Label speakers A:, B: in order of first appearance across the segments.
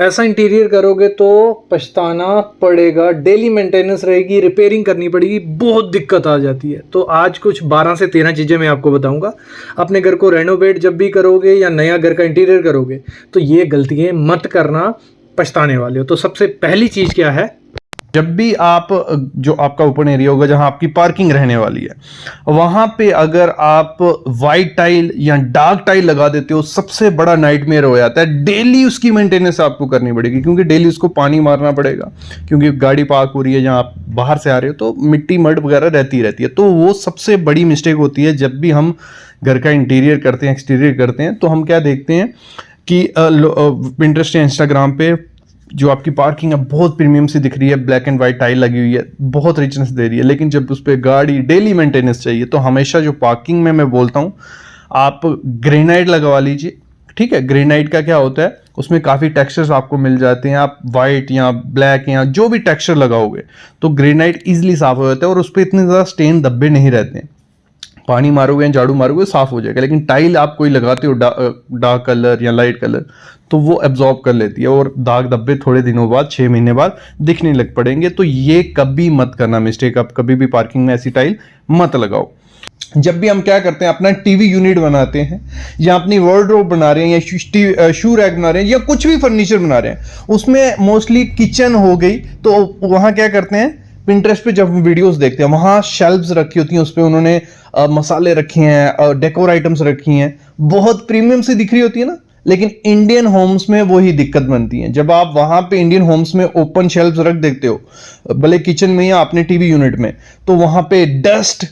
A: ऐसा इंटीरियर करोगे तो पछताना पड़ेगा। डेली मेंटेनेंस रहेगी, रिपेयरिंग करनी पड़ेगी, बहुत दिक्कत आ जाती है। तो आज कुछ 12 से 13 चीज़ें मैं आपको बताऊंगा। अपने घर को रेनोवेट जब भी करोगे या नया घर का इंटीरियर करोगे तो ये गलतियाँ मत करना, पछताने वाले हो। तो सबसे पहली चीज़ क्या है,
B: जब भी आप जो आपका ओपन एरिया होगा जहां आपकी पार्किंग रहने वाली है, वहां पे अगर आप वाइट टाइल या डार्क टाइल लगा देते हो, सबसे बड़ा नाइटमेयर हो जाता है। डेली उसकी मेंटेनेंस आपको करनी पड़ेगी, क्योंकि डेली उसको पानी मारना पड़ेगा, क्योंकि गाड़ी पार्क हो रही है जहां आप बाहर से आ रहे हो तो मिट्टी मड वगैरह रहती रहती है। तो वो सबसे बड़ी मिस्टेक होती है जब भी हम घर का इंटीरियर करते हैं, एक्सटीरियर करते हैं। तो हम क्या देखते हैं कि पिंटरेस्ट या इंस्टाग्राम पे जो आपकी पार्किंग है बहुत प्रीमियम सी दिख रही है, ब्लैक एंड वाइट टाइल लगी हुई है, बहुत रिचनेस दे रही है, लेकिन जब उस पर गाड़ी डेली मेंटेनेंस चाहिए तो हमेशा जो पार्किंग में मैं बोलता हूँ आप ग्रेनाइट लगवा लीजिए। ठीक है, ग्रेनाइट का क्या होता है, उसमें काफ़ी टेक्सचर्स आपको मिल जाते हैं। आप वाइट या ब्लैक या जो भी टेक्सचर लगाओगे तो ग्रेनाइट ईजिली साफ हो जाता है और उस पर इतने ज़्यादा स्टेन धब्बे नहीं रहते हैं। पानी मारोगे या झाड़ू मारोगे साफ हो जाएगा। लेकिन टाइल आप कोई लगाते हो डार्क कलर या लाइट कलर तो वो एब्जॉर्ब कर लेती है और दाग धब्बे थोड़े दिनों बाद, 6 महीने बाद दिखने लग पड़ेंगे। तो ये कभी मत करना मिस्टेक, आप कभी भी पार्किंग में ऐसी टाइल मत लगाओ। जब भी हम क्या करते हैं, अपना टीवी यूनिट बनाते हैं या अपनी वार्डरोब बना रहे हैं या शू रैक बना रहे हैं या कुछ भी फर्नीचर बना रहे हैं, उसमें मोस्टली किचन हो गई तो वहां क्या करते हैं, पिंटरेस्ट पे जब हम वीडियोस देखते हैं वहां शेल्व्स रखी होती हैं, उस पे उन्होंने मसाले रखे हैं, डेकोर आइटम्स रखी हैं, बहुत प्रीमियम सी दिख रही होती है ना। लेकिन इंडियन होम्स में वही दिक्कत बनती है। जब आप वहां पे इंडियन होम्स में ओपन शेल्व्स रख देते हो, भले किचन में या अपने टीवी यूनिट में, तो वहां पे डस्ट,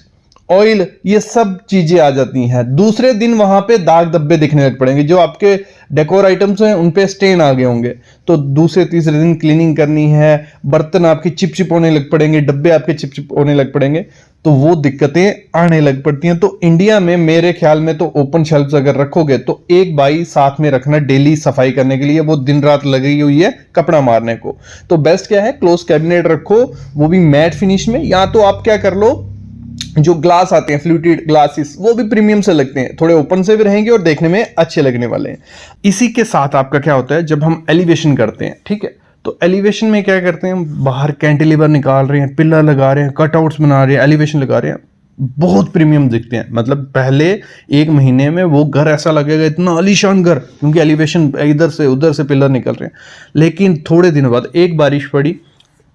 B: ऑयल, ये सब चीजें आ जाती हैं। दूसरे दिन वहां पे दाग धब्बे दिखने लग पड़ेंगे, जो आपके डेकोर आइटम्स हैं उन पे स्टेन आ गए होंगे। तो दूसरे तीसरे दिन क्लीनिंग करनी है, बर्तन आपके चिपचिप होने लग पड़ेंगे, डब्बे आपके चिपचिप होने लग पड़ेंगे, तो वो दिक्कतें आने लग पड़ती हैं। तो इंडिया में मेरे ख्याल में तो ओपन शेल्व्स अगर रखोगे तो एक बाई साथ में रखना डेली सफाई करने के लिए, वो दिन रात लगी हुई है कपड़ा मारने को। तो बेस्ट क्या है, क्लोज कैबिनेट रखो, वो भी मैट फिनिश में। या तो आप क्या कर लो, जो ग्लास आते हैं फ्लूटेड ग्लासेस, वो भी प्रीमियम से लगते हैं, थोड़े ओपन से भी रहेंगे और देखने में अच्छे लगने वाले हैं। इसी के साथ आपका क्या होता है, जब हम एलिवेशन करते हैं, ठीक है, तो एलिवेशन में क्या करते हैं, बाहर कैंटिलीवर निकाल रहे हैं, पिलर लगा रहे हैं, कटआउट्स बना रहे हैं, एलिवेशन लगा रहे हैं, बहुत प्रीमियम दिखते हैं। मतलब पहले 1 महीने में वो घर ऐसा लगेगा इतना आलीशान घर, क्योंकि एलिवेशन इधर से उधर से पिलर निकल रहे हैं। लेकिन थोड़े दिनों बाद एक बारिश पड़ी,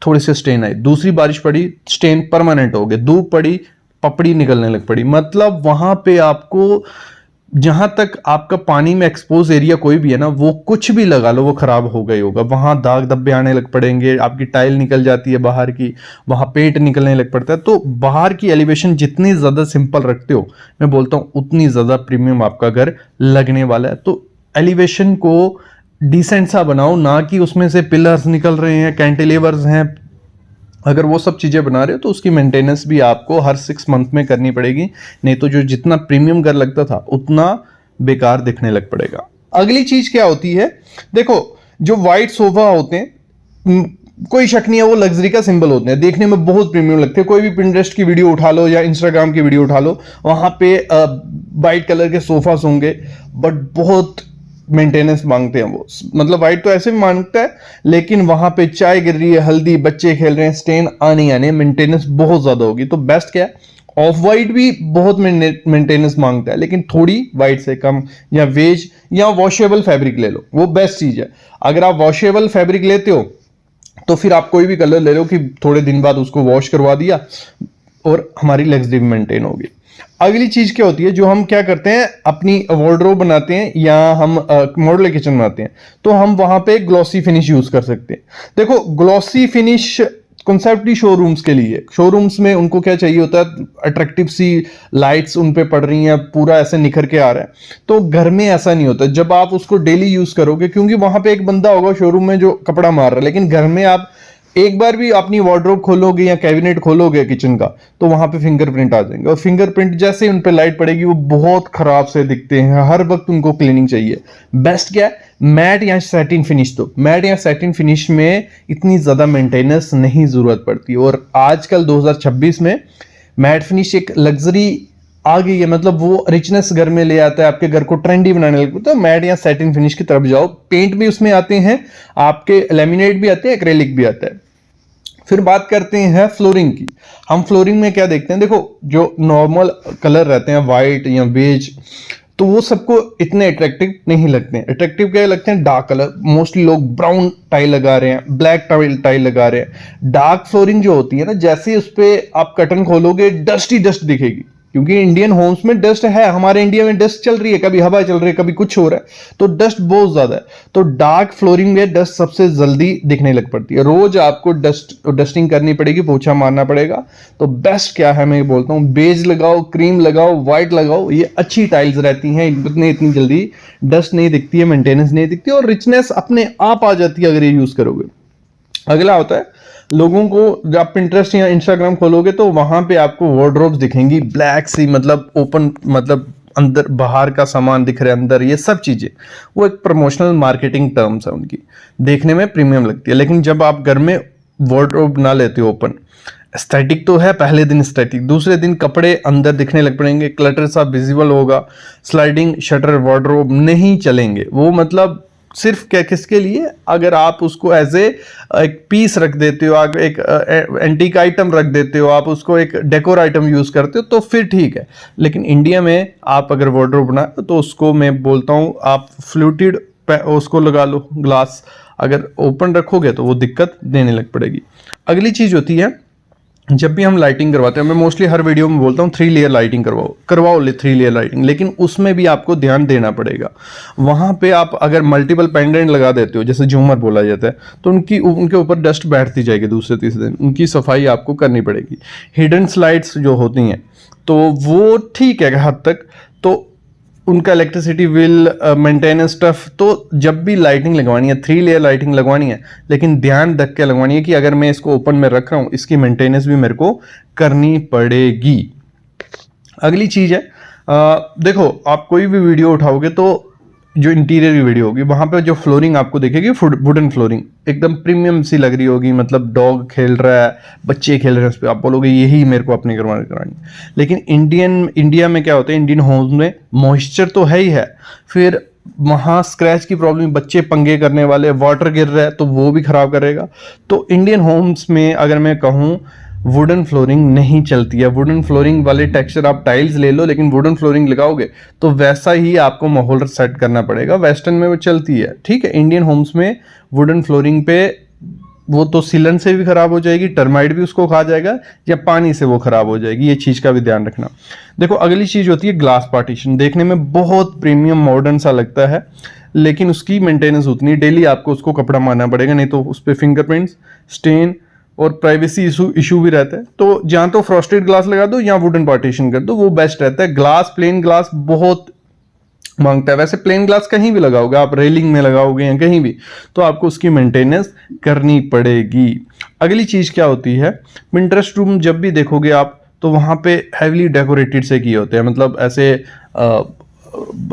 B: थोड़े से स्टेन आई, दूसरी बारिश पड़ी, स्टेन परमानेंट हो गए, धूप पड़ी, पपड़ी निकलने लग पड़ी। मतलब वहां पे आपको, जहां तक आपका पानी में एक्सपोज एरिया कोई भी है ना, वो कुछ भी लगा लो वो खराब हो गई होगा। वहां दाग धब्बे आने लग पड़ेंगे, आपकी टाइल निकल जाती है बाहर की, वहां पेंट निकलने लग पड़ता है। तो बाहर की एलिवेशन जितनी ज्यादा सिंपल रखते हो, मैं बोलता हूं उतनी ज्यादा प्रीमियम आपका घर लगने वाला है। तो एलिवेशन को डिसेंट सा बनाओ, ना कि उसमें से पिलर्स निकल रहे हैं, कैंटिलीवर्स हैं। अगर वो सब चीज़ें बना रहे हो तो उसकी मेंटेनेंस भी आपको हर 6 मंथ में करनी पड़ेगी, नहीं तो जो जितना प्रीमियम घर लगता था उतना बेकार दिखने लग पड़ेगा। अगली चीज क्या होती है, देखो जो वाइट सोफा होते हैं, कोई शक नहीं है वो लग्जरी का सिंबल होते हैं, देखने में बहुत प्रीमियम लगते हैं। कोई भी पिंटरेस्ट की वीडियो उठा लो या इंस्टाग्राम की वीडियो उठा लो, वहां पे वाइट कलर के सोफास होंगे, बट बहुत मेंटेनेंस मांगते हैं वो। मतलब वाइट तो ऐसे भी मांगता है, लेकिन वहां पे चाय गिर रही है, हल्दी, बच्चे खेल रहे हैं, स्टेन आने आने, मेंटेनेंस बहुत ज्यादा होगी। तो बेस्ट क्या है, ऑफ वाइट भी बहुत मेंटेनेंस मांगता है, लेकिन थोड़ी वाइट से कम, या वेज या वॉशेबल फैब्रिक ले लो, वो बेस्ट चीज है। अगर आप वॉशेबल फैब्रिक लेते हो तो फिर आप कोई भी कलर ले लो कि थोड़े दिन बाद उसको वॉश करवा दिया और हमारी लग्जरी मेंटेन होगी। अगली चीज क्या होती है, जो हम क्या करते हैं, अपनी वार्डरोब बनाते हैं या हम मॉड्यूलर किचन बनाते हैं, तो हम वहां पे ग्लॉसी फिनिश यूज कर सकते हैं। देखो ग्लॉसी फिनिश कॉन्सेप्ट ही शोरूम्स के लिए, शोरूम्स में उनको क्या चाहिए होता है, अट्रैक्टिव सी लाइट्स उन पे पड़ रही हैं, पूरा ऐसे निखर के आ रहा है। तो घर में ऐसा नहीं होता, जब आप उसको डेली यूज करोगे, क्योंकि वहां पे एक बंदा होगा शोरूम में जो कपड़ा मार रहा है, लेकिन घर में आप एक बार भी अपनी वार्डरोब खोलोगे या कैबिनेट खोलोगे किचन का, तो वहां पे फिंगरप्रिंट आ जाएंगे, और फिंगरप्रिंट जैसे उन पे लाइट पड़ेगी वो बहुत खराब से दिखते हैं, हर वक्त उनको क्लीनिंग चाहिए। बेस्ट क्या है, मैट या सैटिन फिनिश। तो मैट या सैटिन फिनिश में इतनी ज्यादा मेंटेनेंस नहीं जरूरत पड़ती, और आजकल 2026 में मैट फिनिश एक लग्जरी आ गई है, मतलब वो रिचनेस घर में ले आता है, आपके घर को ट्रेंडी बनाने लगता है। तो मैट या सैटिन फिनिश की तरफ जाओ। पेंट भी उसमें आते हैं, आपके लैमिनेट भी आते हैं, एक्रेलिक भी आता है। फिर बात करते हैं फ्लोरिंग की। हम फ्लोरिंग में क्या देखते हैं, देखो जो नॉर्मल कलर रहते हैं वाइट या बेज, तो वो सबको इतने अट्रैक्टिव नहीं लगते हैं। अट्रैक्टिव क्या लगते हैं, डार्क कलर। मोस्टली लोग ब्राउन टाइल लगा रहे हैं, ब्लैक टाइल लगा रहे हैं। डार्क फ्लोरिंग जो होती है ना, जैसे ही उस पर आप कर्टन खोलोगे डस्ट ही डस्ट दिखेगी, क्योंकि इंडियन होम्स में डस्ट है। हमारे इंडिया में डस्ट चल रही है, कभी हवा चल रही है, कभी कुछ हो रहा है, तो डस्ट बहुत ज्यादा है। तो डार्क फ्लोरिंग में डस्ट सबसे जल्दी दिखने लग पड़ती है। रोज आपको डस्टिंग करनी पड़ेगी, पोछा मारना पड़ेगा। तो बेस्ट क्या है, मैं बोलता हूँ बेज लगाओ, क्रीम लगाओ, व्हाइट लगाओ, ये अच्छी टाइल्स रहती हैं, इतनी जल्दी डस्ट नहीं दिखती है, मेंटेनेंस नहीं दिखती, और रिचनेस अपने आप आ जाती है अगर ये यूज करोगे। अगला होता है लोगों को, जब आप पिंटरेस्ट या इंस्टाग्राम खोलोगे तो वहां पे आपको वार्डरोब्स दिखेंगी ब्लैक सी, मतलब ओपन, मतलब अंदर बाहर का सामान दिख रहा है अंदर, ये सब चीजें वो एक प्रमोशनल मार्केटिंग टर्म्स है उनकी, देखने में प्रीमियम लगती है। लेकिन जब आप घर में वार्डरोब ना लेते हो ओपन, एस्थेटिक तो है पहले दिन एस्थेटिक, दूसरे दिन कपड़े अंदर दिखने लग पड़ेंगे, क्लटर सा विजिबल होगा, स्लाइडिंग शटर वार्डरोब नहीं चलेंगे वो। मतलब सिर्फ क्या, किसके लिए, अगर आप उसको एज एक पीस रख देते हो, आप एक एंटीक आइटम रख देते हो, आप उसको एक डेकोर आइटम यूज करते हो, तो फिर ठीक है। लेकिन इंडिया में आप अगर वार्डरोब बनाए तो उसको मैं बोलता हूँ आप फ्लूटेड उसको लगा लो ग्लास, अगर ओपन रखोगे तो वो दिक्कत देने लग पड़ेगी। अगली चीज होती है, जब भी हम लाइटिंग करवाते हैं, मैं मोस्टली हर वीडियो में बोलता हूँ 3 लेयर लाइटिंग करवाओ 3 लेयर लाइटिंग, लेकिन उसमें भी आपको ध्यान देना पड़ेगा। वहां पे आप अगर मल्टीपल पेंडेंट लगा देते हो, जैसे झूमर बोला जाता है, तो उनके ऊपर डस्ट बैठती जाएगी, दूसरे तीसरे दिन उनकी सफाई आपको करनी पड़ेगी। हिडन स्लाइड्स जो होती हैं तो वो ठीक है हद तक, तो उनका इलेक्ट्रिसिटी बिल, मेंटेनेंस स्टफ, तो जब भी लाइटिंग लगवानी है 3 लेयर लाइटिंग लगवानी है, लेकिन ध्यान रख के लगवानी है कि अगर मैं इसको ओपन में रख रहा हूं, इसकी मेंटेनेंस भी मेरे को करनी पड़ेगी। अगली चीज है, देखो आप कोई भी वीडियो उठाओगे तो जो इंटीरियर की वीडियो होगी वहां पे जो फ्लोरिंग आपको दिखेगी वुडन फ्लोरिंग एकदम प्रीमियम सी लग रही होगी, मतलब डॉग खेल रहा है, बच्चे खेल रहे हैं उस पर, आप बोलोगे यही मेरे को अपने करानी। लेकिन इंडिया में क्या होता है, इंडियन होम्स में मॉइस्चर तो है ही है, फिर वहां स्क्रैच की प्रॉब्लम, बच्चे पंगे करने वाले, वाटर गिर रहा है तो वो भी खराब करेगा। तो इंडियन होम्स में अगर मैं कहूँ वुडन फ्लोरिंग नहीं चलती है। वुडन फ्लोरिंग वाले टेक्सचर आप टाइल्स ले लो, लेकिन वुडन फ्लोरिंग लगाओगे तो वैसा ही आपको माहौल सेट करना पड़ेगा। वेस्टर्न में वो चलती है, ठीक है। इंडियन होम्स में वुडन फ्लोरिंग पे वो तो सीलन से भी खराब हो जाएगी, टर्माइट भी उसको खा जाएगा, या पानी से वो खराब हो जाएगी, ये चीज का भी ध्यान रखना। देखो अगली चीज होती है ग्लास पार्टीशन। देखने में बहुत प्रीमियम मॉडर्न सा लगता है, लेकिन उसकी मेंटेनेंस उतनी, डेली आपको उसको कपड़ा मारना पड़ेगा, नहीं तो उस पर फिंगरप्रिंट्स, स्टेन और प्राइवेसी इशू भी रहता है। तो जहां तो फ्रॉस्टेड ग्लास लगा दो या वुडन पार्टीशन कर दो, वो बेस्ट रहता है। ग्लास, प्लेन ग्लास बहुत मांगता है। वैसे प्लेन ग्लास कहीं भी लगाओगे आप, रेलिंग में लगाओगे या कहीं भी, तो आपको उसकी मेंटेनेंस करनी पड़ेगी। अगली चीज क्या होती है, पिंटरेस्ट रूम जब भी देखोगे आप तो वहां पे हैवीली डेकोरेटेड से किए होते हैं, मतलब ऐसे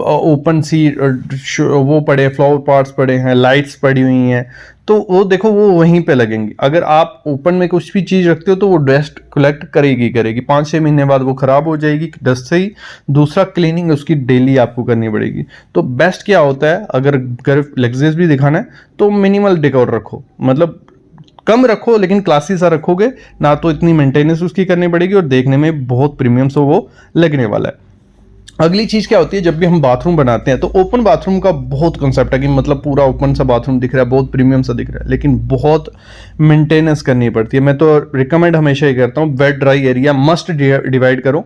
B: ओपन सी वो पड़े, फ्लावर पॉट्स पड़े हैं, लाइट्स पड़ी हुई हैं, तो वो देखो वो वहीं पे लगेंगी। अगर आप ओपन में कुछ भी चीज रखते हो तो वो डस्ट कलेक्ट करेगी 5-6 महीने बाद वो खराब हो जाएगी डस्ट से ही। दूसरा, क्लीनिंग उसकी डेली आपको करनी पड़ेगी। तो बेस्ट क्या होता है, अगर घर लग्जरियस भी दिखाना है तो मिनिमल डेकोर रखो, मतलब कम रखो लेकिन क्लासी सा रखोगे ना, तो इतनी मेंटेनेंस उसकी करनी पड़ेगी और देखने में बहुत प्रीमियम से वो लगने वाला है। अगली चीज क्या होती है, जब भी हम बाथरूम बनाते हैं तो ओपन बाथरूम का बहुत कंसेप्ट है कि मतलब पूरा ओपन सा बाथरूम दिख रहा है, बहुत प्रीमियम सा दिख रहा है, लेकिन बहुत मेंटेनेंस करनी पड़ती है। मैं तो रिकमेंड हमेशा ही करता हूँ, wet dry area must divide करो।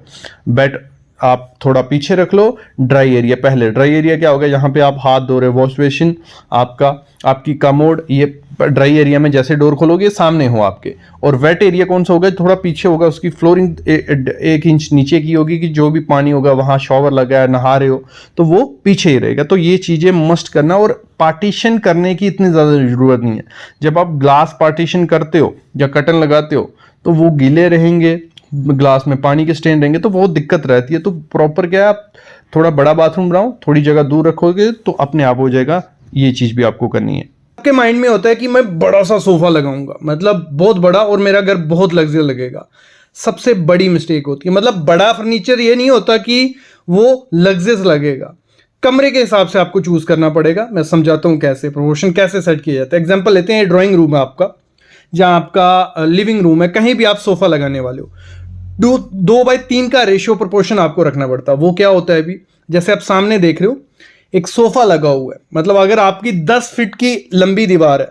B: वेट आप थोड़ा पीछे रख लो, ड्राई एरिया पहले। ड्राई एरिया क्या होगा, यहाँ पे आप हाथ धो रहे हो, वॉश बेसिन आपकी कमोड, ये ड्राई एरिया में जैसे डोर खोलोगे सामने हो आपके। और वेट एरिया कौन सा होगा, थोड़ा पीछे होगा, उसकी फ्लोरिंग 1 इंच नीचे की होगी कि जो भी पानी होगा, वहां शॉवर लगा है, नहा रहे हो तो वो पीछे ही रहेगा। तो ये चीजें मस्ट करना, और पार्टीशन करने की इतनी ज्यादा जरूरत नहीं है। जब आप ग्लास पार्टीशन करते हो या कर्टन लगाते हो तो वो गीले रहेंगे, ग्लास में पानी के स्टेन रहेंगे, तो बहुत दिक्कत रहती है। तो प्रॉपर क्या है, आप थोड़ा बड़ा बाथरूम बनाओ, थोड़ी जगह दूर रखोगे तो अपने आप हो जाएगा। ये चीज भी आपको करनी है। आपके माइंड में होता है कि मैं बड़ा सा सोफा लगाऊंगा, मतलब बहुत बड़ा, और मेरा घर बहुत लग्जरी लगेगा।
A: सबसे बड़ी मिस्टेक होती है। मतलब बड़ा फर्नीचर ये नहीं होता कि वो लग्जरियस लगेगा, कमरे के हिसाब से आपको चूज करना पड़ेगा। मैं समझाता हूँ कैसे प्रोपोर्शन कैसे सेट किया जाता है। एग्जांपल लेते हैं, ड्राइंग रूम है आपका, जहां आपका लिविंग रूम है, कहीं भी आप सोफा लगाने वाले हो, 2:3 का रेशियो प्रोपोर्शन आपको रखना पड़ता है। वो क्या होता है अभी, जैसे आप सामने देख रहे हो एक सोफा लगा हुआ है, मतलब अगर आपकी 10 फीट की लंबी दीवार है,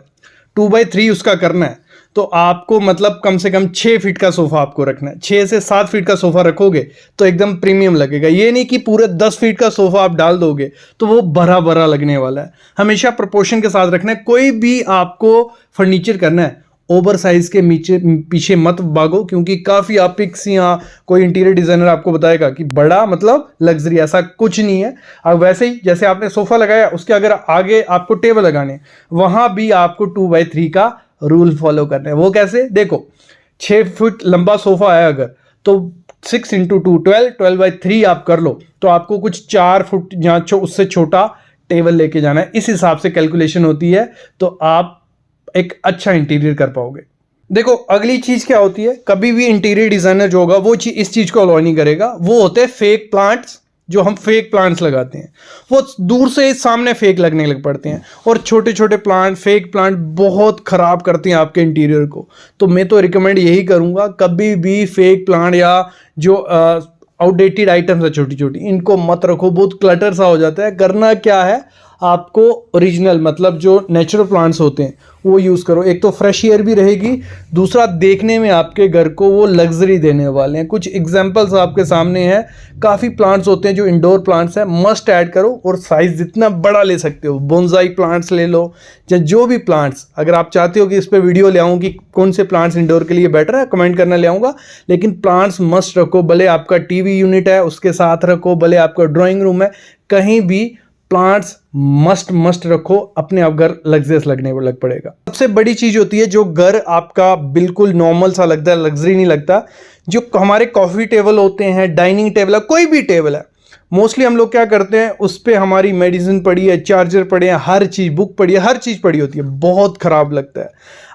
A: 2/3 उसका करना है, तो आपको मतलब कम से कम 6 फीट का सोफा आपको रखना है। 6 से 7 फीट का सोफा रखोगे तो एकदम प्रीमियम लगेगा। ये नहीं कि पूरे 10 फीट का सोफा आप डाल दोगे तो वो भरा भरा लगने वाला है। हमेशा प्रोपोर्शन के साथ रखना है। कोई भी आपको फर्नीचर करना है, ओवर साइज के पीछे मत भागो, क्योंकि काफ़ी आप पिक्स या कोई इंटीरियर डिजाइनर आपको बताएगा कि बड़ा मतलब लग्जरी, ऐसा कुछ नहीं है। अब वैसे ही जैसे आपने सोफा लगाया, उसके अगर आगे आपको टेबल लगाने, वहां भी आपको 2/3 का रूल फॉलो करना है। वो कैसे, देखो 6 फुट लंबा सोफा है अगर, तो 6 × 2 12, 12/3 आप कर लो, तो आपको कुछ 4 फुट या उससे छोटा टेबल लेके जाना है। इस हिसाब से कैलकुलेशन होती है, तो आप एक अच्छा इंटीरियर कर पाओगे। देखो अगली चीज क्या होती है, कभी भी इंटीरियर डिजाइनर जो होगा वो इस चीज को अलाउ नहीं करेगा। वो होते हैं फेक प्लांट्स, जो हम फेक प्लांट्स लगाते हैं, वो दूर से सामने फेक लगने लग पड़ते हैं, और छोटे छोटे प्लांट, फेक प्लांट बहुत खराब करते हैं आपके इंटीरियर को। तो मैं तो रिकमेंड यही करूंगा, कभी भी फेक प्लांट या जो आउटडेटेड आइटम्स है छोटी छोटी, इनको मत रखो, बहुत क्लटर सा हो जाता है। करना क्या है, आपको ओरिजिनल मतलब जो नेचुरल प्लांट्स होते हैं वो यूज़ करो। एक तो फ्रेश एयर भी रहेगी, दूसरा देखने में आपके घर को वो लग्जरी देने वाले हैं। कुछ एग्जांपल्स आपके सामने हैं, काफ़ी प्लांट्स होते हैं जो इंडोर प्लांट्स हैं, मस्ट ऐड करो, और साइज़ जितना बड़ा ले सकते हो, बोनसाई प्लांट्स ले लो या जो भी प्लांट्स। अगर आप चाहते हो कि इस पर वीडियो ले आऊँ कि कौन से प्लांट्स इंडोर के लिए बेटर है, कमेंट करना, ले आऊँगा। लेकिन प्लांट्स मस्ट रखो, भले आपका टीवी यूनिट है उसके साथ रखो, भले आपका ड्राइंग रूम है, कहीं भी प्लांट्स मस्ट रखो, अपने आप घर लग्जरियस लगने लग पड़ेगा। सबसे बड़ी चीज होती है, जो घर आपका बिल्कुल नॉर्मल सा लगता है, लग्जरी नहीं लगता, जो हमारे कॉफी टेबल होते हैं, डाइनिंग टेबल है, कोई भी टेबल है, मोस्टली हम लोग क्या करते हैं, उस पर हमारी मेडिसिन पड़ी है, चार्जर पड़े हैं, हर चीज़, बुक पड़ी है, हर चीज़ पड़ी होती है, बहुत ख़राब लगता है।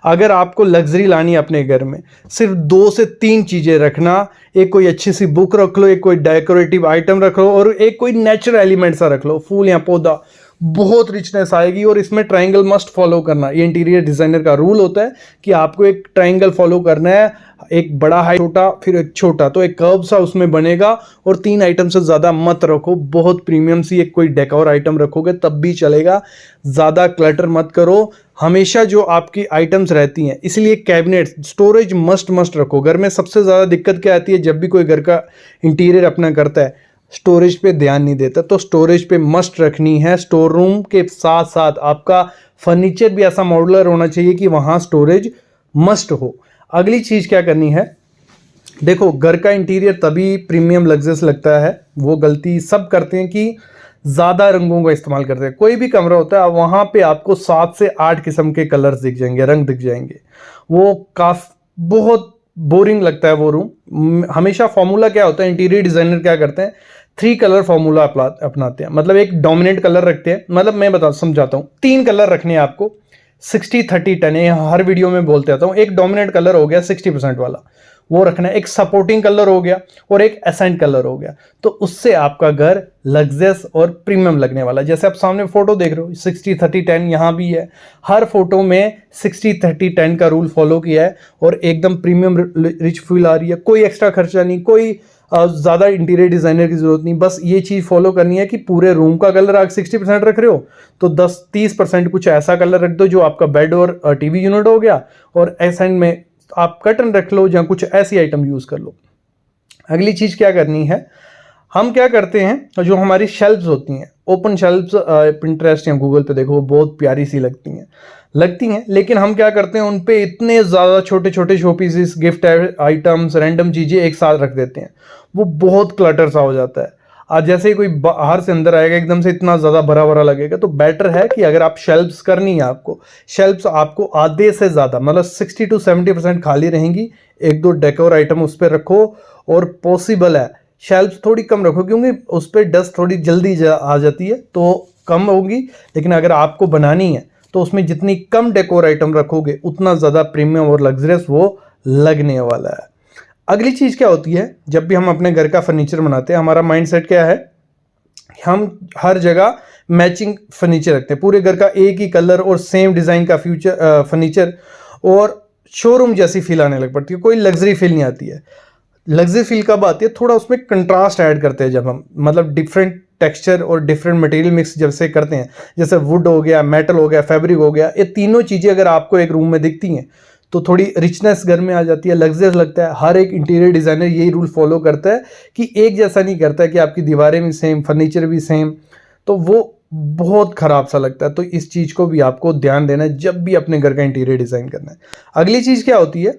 A: अगर आपको लग्जरी लानी है अपने घर में, सिर्फ 2 से 3 चीज़ें रखना, एक कोई अच्छी सी बुक रख लो, एक कोई डेकोरेटिव आइटम रख लो, और एक कोई नेचुरल एलिमेंट सा रख लो, फूल या पौधा, बहुत रिचनेस आएगी। और इसमें ट्रायंगल मस्ट फॉलो करना, ये इंटीरियर डिज़ाइनर का रूल होता है कि आपको एक ट्रायंगल फॉलो करना है, एक बड़ा है, छोटा, फिर एक छोटा, तो एक कर्व सा उसमें बनेगा। और 3 आइटम से ज़्यादा मत रखो, बहुत प्रीमियम सी एक कोई डेकोर आइटम रखोगे तब भी चलेगा, ज़्यादा क्लटर मत करो। हमेशा जो आपकी आइटम्स रहती हैं, इसलिए कैबिनेट, स्टोरेज मस्ट रखो। घर में सबसे ज़्यादा दिक्कत क्या आती है, जब भी कोई घर का इंटीरियर अपना करता है, स्टोरेज पे ध्यान नहीं देता, तो स्टोरेज पे मस्ट रखनी है। स्टोर रूम के साथ साथ आपका फर्नीचर भी ऐसा मॉड्यूलर होना चाहिए कि वहाँ स्टोरेज मस्ट हो। अगली चीज़ क्या करनी है, देखो घर का इंटीरियर तभी प्रीमियम लग्जरियस लगता है, वो गलती सब करते हैं कि ज़्यादा रंगों का इस्तेमाल करते हैं। कोई भी कमरा होता है, वहाँ पे आपको 7 से 8 किस्म के कलर्स दिख जाएंगे, रंग दिख जाएंगे, वो बहुत बोरिंग लगता है वो रूम। हमेशा फॉर्मूला क्या होता है, इंटीरियर डिज़ाइनर क्या करते हैं, 3 कलर फॉर्मूला अपनाते हैं। मतलब एक डोमिनेंट कलर रखते हैं, मतलब मैं समझाता हूँ, 3 कलर रखने हैं आपको, 60-30-10, ये हर वीडियो में बोलते आता हूँ। एक डोमिनेंट कलर हो गया 60% वाला, वो रखना है, एक सपोर्टिंग कलर हो गया, और एक एसेंट कलर हो गया, तो उससे आपका घर लग्जरियस और प्रीमियम लगने वाला है। जैसे आप सामने फोटो देख रहे हो, 60-30-10 यहाँ भी है, हर फोटो में 60-30-10 का रूल फॉलो किया है, और एकदम प्रीमियम रिच फील आ रही है। कोई एक्स्ट्रा खर्चा नहीं, कोई ज़्यादा इंटीरियर डिज़ाइनर की ज़रूरत नहीं, बस ये चीज़ फॉलो करनी है कि पूरे रूम का कलर आप 60% रख रहे हो, तो 10-30% कुछ ऐसा कलर रख दो जो आपका बेड और टीवी यूनिट हो गया, और एसेंट में आप कर्टन रख लो या कुछ ऐसी आइटम यूज़ कर लो। अगली चीज़ क्या करनी है, हम क्या करते हैं, जो हमारी शेल्फ्स होती हैं, ओपन शेल्फ्स, पिंटरेस्ट या गूगल पे देखो, बहुत प्यारी सी लगती हैं, लेकिन हम क्या करते हैं, उन पे इतने ज़्यादा छोटे छोटे show pieces, gift items, random चीज़ें एक साथ रख देते हैं, वो बहुत क्लटर सा हो जाता है। आज जैसे ही कोई बाहर से अंदर आएगा, एकदम से इतना ज़्यादा भरा भरा लगेगा। तो बेटर है कि अगर आप शेल्फ्स करनी है, आपको शेल्फ्स आपको आधे से ज़्यादा, मतलब 60 to 70% खाली रहेंगी, 1-2 डेकोर आइटम उस पर रखो, और पॉसिबल है शेल्फ्स थोड़ी कम रखो, क्योंकि उस पर डस्ट थोड़ी जल्दी आ जाती है, तो कम होगी। लेकिन अगर आपको बनानी है तो उसमें जितनी कम डेकोर आइटम रखोगे, उतना ज़्यादा प्रीमियम और लग्जरियस वो लगने वाला है। अगली चीज़ क्या होती है, जब भी हम अपने घर का फर्नीचर बनाते हैं, हमारा माइंडसेट क्या है, हम हर जगह मैचिंग फर्नीचर रखते हैं, पूरे घर का एक ही कलर और सेम डिज़ाइन का फर्नीचर, और शोरूम जैसी फील आने लग पड़ती है, कोई लग्जरी फील नहीं आती है। लग्जरी फील कब आती है, थोड़ा उसमें कंट्रास्ट ऐड करते हैं जब हम, मतलब डिफरेंट टेक्सचर और डिफरेंट मटेरियल मिक्स जब से करते हैं, जैसे वुड हो गया, मेटल हो गया, फैब्रिक हो गया, ये तीनों चीज़ें अगर आपको एक रूम में दिखती हैं तो थोड़ी रिचनेस घर में आ जाती है, लग्जरियस लगता है। हर एक इंटीरियर डिज़ाइनर यही रूल फॉलो करता है कि एक जैसा नहीं करता है कि आपकी दीवारें भी सेम, फर्नीचर भी सेम, तो वो बहुत ख़राब सा लगता है। तो इस चीज़ को भी आपको ध्यान देना है जब भी अपने घर का इंटीरियर डिज़ाइन करना है। अगली चीज़ क्या होती है,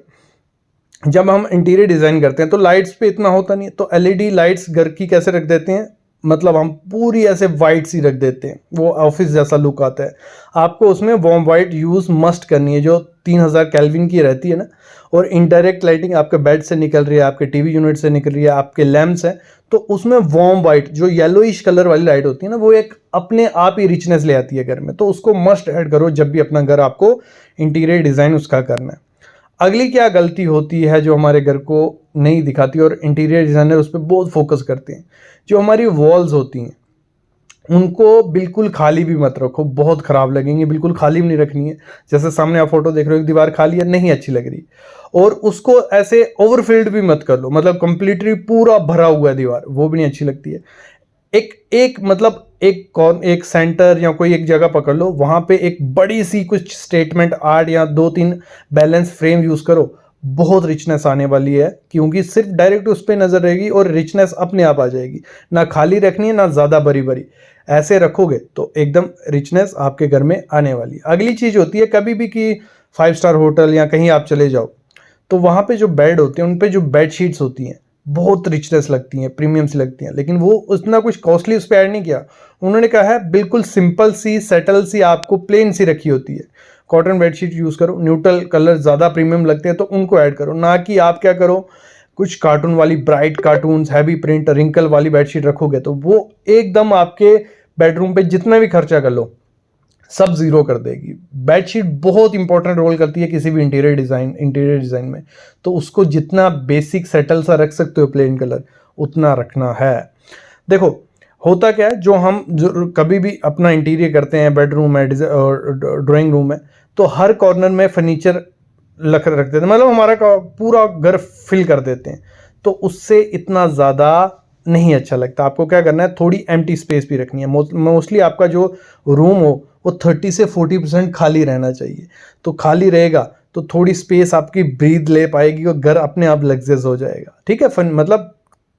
A: जब हम इंटीरियर डिज़ाइन करते हैं तो लाइट्स पे इतना होता नहीं है, तो एलईडी लाइट्स घर की कैसे रख देते हैं, मतलब हम पूरी ऐसे वाइट सी रख देते हैं, वो ऑफिस जैसा लुक आता है। आपको उसमें वार्म वाइट यूज़ मस्ट करनी है, जो 3000 केल्विन की रहती है ना, और इनडायरेक्ट लाइटिंग आपके बेड से निकल रही है, आपके टीवी यूनिट से निकल रही है, आपके लैंप्स हैं, तो उसमें वार्म वाइट जो येलोइश कलर वाली लाइट होती है ना, वो एक अपने आप ही रिचनेस ले आती है घर में, तो उसको मस्ट ऐड करो जब भी अपना घर आपको इंटीरियर डिज़ाइन उसका करना है। अगली क्या गलती होती है जो हमारे घर को नहीं दिखाती और इंटीरियर डिज़ाइनर उस पर बहुत फोकस करते हैं, जो हमारी वॉल्स होती हैं उनको बिल्कुल खाली भी मत रखो, बहुत ख़राब लगेंगे, बिल्कुल खाली भी नहीं रखनी है। जैसे सामने आप फोटो देख रहे हो, एक दीवार खाली है, नहीं अच्छी लग रही, और उसको ऐसे ओवरफिल्ड भी मत कर लो, मतलब कंप्लीटली पूरा भरा हुआ है दीवार, वो भी नहीं अच्छी लगती है। मतलब एक सेंटर या कोई एक जगह पकड़ लो, वहां पे एक बड़ी सी कुछ स्टेटमेंट आर्ट या 2-3 बैलेंस फ्रेम यूज करो, बहुत रिचनेस आने वाली है, क्योंकि सिर्फ डायरेक्ट उस पर नजर रहेगी और रिचनेस अपने आप आ जाएगी। ना खाली रखनी है ना ज़्यादा बड़ी बड़ी, ऐसे रखोगे तो एकदम रिचनेस आपके घर में आने वाली है। अगली चीज़ होती है, कभी भी कि 5 स्टार होटल या कहीं आप चले जाओ तो वहाँ पे जो बेड होते हैं उन पे जो बेड शीट्स होती हैं बहुत रिचनेस लगती हैं, प्रीमियम सी लगती हैं, लेकिन वो उतना कुछ कॉस्टली उस पर ऐड नहीं किया। उन्होंने कहा है बिल्कुल सिंपल सी, सेटल सी, आपको प्लेन सी रखी होती है। कॉटन बेडशीट यूज़ करो, न्यूट्रल कलर ज़्यादा प्रीमियम लगते हैं तो उनको ऐड करो, ना कि आप क्या करो कुछ कार्टून वाली, bright cartoons, heavy print, wrinkle वाली बेडशीट रखोगे तो वो एकदम आपके बेडरूम पे जितना भी खर्चा कर लो सब जीरो कर देगी। बेडशीट बहुत इंपॉर्टेंट रोल करती है किसी भी इंटीरियर डिज़ाइन में, तो उसको जितना बेसिक सेटल सा रख सकते हो प्लेन कलर, उतना रखना है। देखो होता क्या है, जो कभी भी अपना इंटीरियर करते हैं, बेडरूम है और ड्राइंग रूम है, तो हर कॉर्नर में फर्नीचर रख देते हैं, मतलब हमारा पूरा घर फिल कर देते हैं, तो उससे इतना ज़्यादा नहीं अच्छा लगता। आपको क्या करना है, थोड़ी एम्प्टी स्पेस भी रखनी है। मोस्टली आपका जो रूम हो वो 30 से 40% खाली रहना चाहिए, तो खाली रहेगा तो थोड़ी स्पेस आपकी ब्रीथ ले पाएगी और घर अपने आप लग्जरियस हो जाएगा। ठीक है, मतलब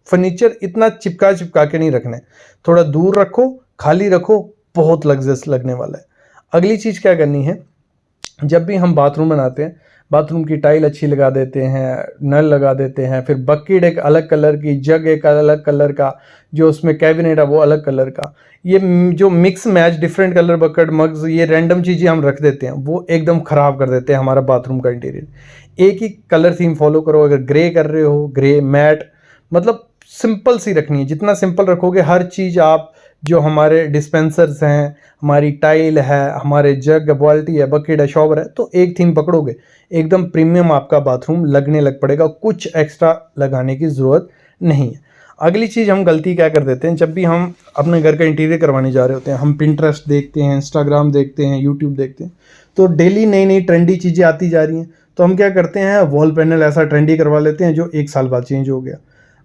A: फर्नीचर इतना चिपका के नहीं रखना है, थोड़ा दूर रखो, खाली रखो, बहुत लग्जरियस लगने वाला है। अगली चीज़ क्या करनी है, जब भी हम बाथरूम बनाते हैं, बाथरूम की टाइल अच्छी लगा देते हैं, नल लगा देते हैं, फिर बकेट एक अलग कलर की, जग एक अलग कलर का, जो उसमें कैबिनेट है वो अलग कलर का, ये जो mix match different colour bucket, mugs, ये रैंडम चीज़ें हम रख देते हैं, वो एकदम ख़राब कर देते हैं हमारा बाथरूम का इंटीरियर। एक ही कलर थीम फॉलो करो, अगर ग्रे कर रहे हो ग्रे, मैट, मतलब सिंपल सी रखनी है। जितना सिंपल रखोगे, हर चीज़ आप, जो हमारे डिस्पेंसर्स हैं, हमारी टाइल है, हमारे जग, बाल्टी है, बकेट है, शॉवर है, तो एक थीम पकड़ोगे एकदम प्रीमियम आपका बाथरूम लगने लग पड़ेगा, कुछ एक्स्ट्रा लगाने की ज़रूरत नहीं है। अगली चीज़ हम गलती क्या कर देते हैं, जब भी हम अपने घर का इंटीरियर करवाने जा रहे होते हैं, हम पिंटरेस्ट देखते हैं, इंस्टाग्राम देखते हैं, यूट्यूब देखते हैं, तो डेली नई नई ट्रेंडी चीज़ें आती जा रही हैं, तो हम क्या करते हैं, वॉल पैनल ऐसा ट्रेंडी करवा लेते हैं जो 1 साल बाद चेंज हो गया।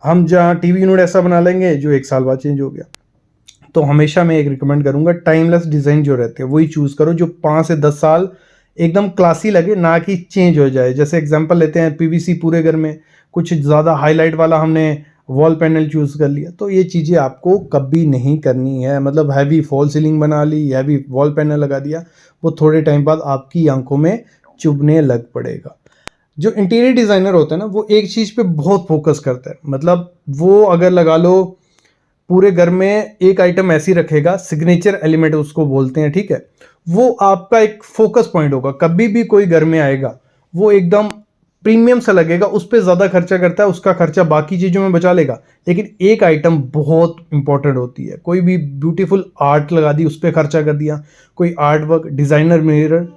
A: हम जहाँ टीवी यूनिट ऐसा बना लेंगे जो 1 साल बाद चेंज हो गया। तो हमेशा मैं एक रिकमेंड करूंगा, टाइमलेस डिज़ाइन जो रहते हैं वही चूज़ करो, जो 5 से 10 साल एकदम क्लासी लगे, ना कि चेंज हो जाए। जैसे एग्जांपल लेते हैं, पीवीसी पूरे घर में, कुछ ज़्यादा हाईलाइट वाला हमने वॉल पैनल चूज़ कर लिया, तो ये चीज़ें आपको कभी नहीं करनी है। मतलब हैवी फॉल सीलिंग बना ली, हैवी वॉल पैनल लगा दिया, वो थोड़े टाइम बाद आपकी आंखों में चुभने लग पड़ेगा। जो इंटीरियर डिज़ाइनर होता है ना, वो एक चीज़ पे बहुत फोकस करता है, मतलब वो अगर लगा लो पूरे घर में एक आइटम ऐसी रखेगा, सिग्नेचर एलिमेंट उसको बोलते हैं, ठीक है, वो आपका एक फोकस पॉइंट होगा। कभी भी कोई घर में आएगा वो एकदम प्रीमियम सा लगेगा, उस पर ज़्यादा खर्चा करता है, उसका खर्चा बाकी चीज़ों में बचा लेगा, लेकिन एक आइटम बहुत इंपॉर्टेंट होती है। कोई भी ब्यूटीफुल आर्ट लगा दी, उस पर खर्चा कर दिया, कोई आर्ट वर्क, डिज़ाइनर मिरर,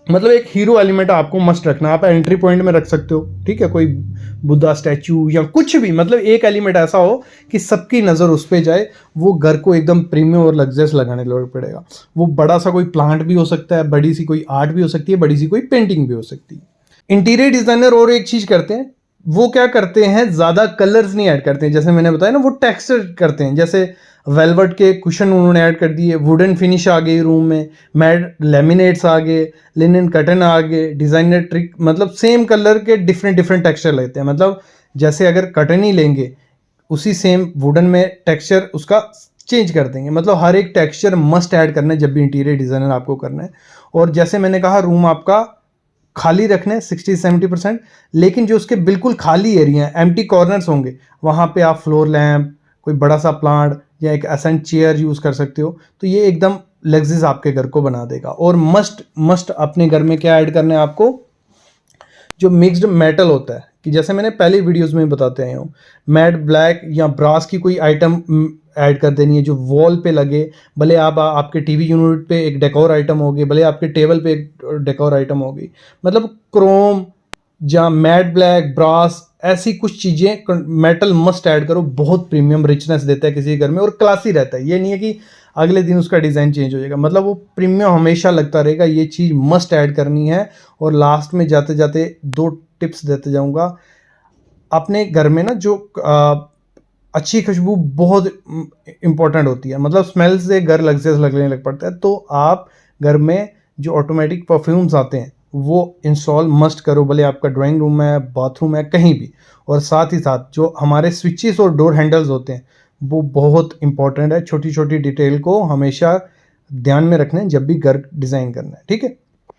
A: मतलब एक हीरो एलिमेंट आपको मस्ट रखना। आप एंट्री पॉइंट में रख सकते हो, ठीक है, कोई बुद्धा स्टैचू या कुछ भी, मतलब एक एलिमेंट ऐसा हो कि सबकी नज़र उस पर जाए, वो घर को एकदम प्रीमियम और लग्जरियस लगाने लग पड़ेगा। वो बड़ा सा कोई प्लांट भी हो सकता है, बड़ी सी कोई आर्ट भी हो सकती है, बड़ी सी कोई पेंटिंग भी हो सकती है। इंटीरियर डिज़ाइनर और एक चीज़ करते हैं, वो क्या करते हैं, ज़्यादा कलर्स नहीं ऐड करते हैं। जैसे मैंने बताया ना, वो टेक्सचर करते हैं। जैसे वेलवेट के कुशन उन्होंने ऐड कर दिए, वुडन फिनिश आ गई रूम में, मैट लेमिनेट्स आ गए, लिनन कर्टन आ गए, डिज़ाइनर ट्रिक, मतलब सेम कलर के डिफरेंट डिफरेंट टेक्सचर लेते हैं। मतलब जैसे अगर कर्टन ही लेंगे, उसी सेम वुडन में टेक्सचर उसका चेंज कर देंगे। मतलब हर एक टेक्सचर मस्ट ऐड करना है जब भी इंटीरियर डिज़ाइनर आपको करना है। और जैसे मैंने कहा, रूम आपका खाली रखने 60-70%, लेकिन जो उसके बिल्कुल खाली एरिया है, एम्प्टी कॉर्नर्स होंगे, वहाँ पे आप फ्लोर लैम्प, कोई बड़ा सा प्लांट या एक एसेंट चेयर यूज़ कर सकते हो। तो ये एकदम लग्जरियस आपके घर को बना देगा। और मस्ट अपने घर में क्या ऐड करना है आपको, जो मिक्स्ड मेटल होता है, कि जैसे मैंने पहले वीडियोस में बताते आया हूँ, मैट ब्लैक या ब्रास की कोई आइटम ऐड कर देनी है जो वॉल पे लगे। भले आप आपके टीवी यूनिट पे एक डेकोर आइटम होगी, भले आपके टेबल पे एक डेकोर आइटम होगी। मतलब क्रोम या मैट ब्लैक, ब्रास, ऐसी कुछ चीज़ें मेटल मस्ट ऐड करो। बहुत प्रीमियम रिचनेस देता है किसी घर में और क्लासी रहता है। ये नहीं है कि अगले दिन उसका डिज़ाइन चेंज हो जाएगा, मतलब वो प्रीमियम हमेशा लगता रहेगा। ये चीज़ मस्ट ऐड करनी है। और लास्ट में जाते जाते 2 टिप्स देते जाऊंगा। अपने घर में ना जो अच्छी खुशबू बहुत इंपॉर्टेंट होती है, मतलब स्मेल से घर लग्जरियस लगने लग पड़ता है। तो आप घर में जो ऑटोमेटिक परफ्यूम्स आते हैं वो इंस्टॉल मस्ट करो, भले आपका ड्राइंग रूम है, बाथरूम है, कहीं भी। और साथ ही साथ जो हमारे स्विचेस और डोर हैंडल्स होते हैं वो बहुत इंपॉर्टेंट है। छोटी छोटी डिटेल को हमेशा ध्यान में रखना है जब भी घर डिज़ाइन करना है, ठीक है।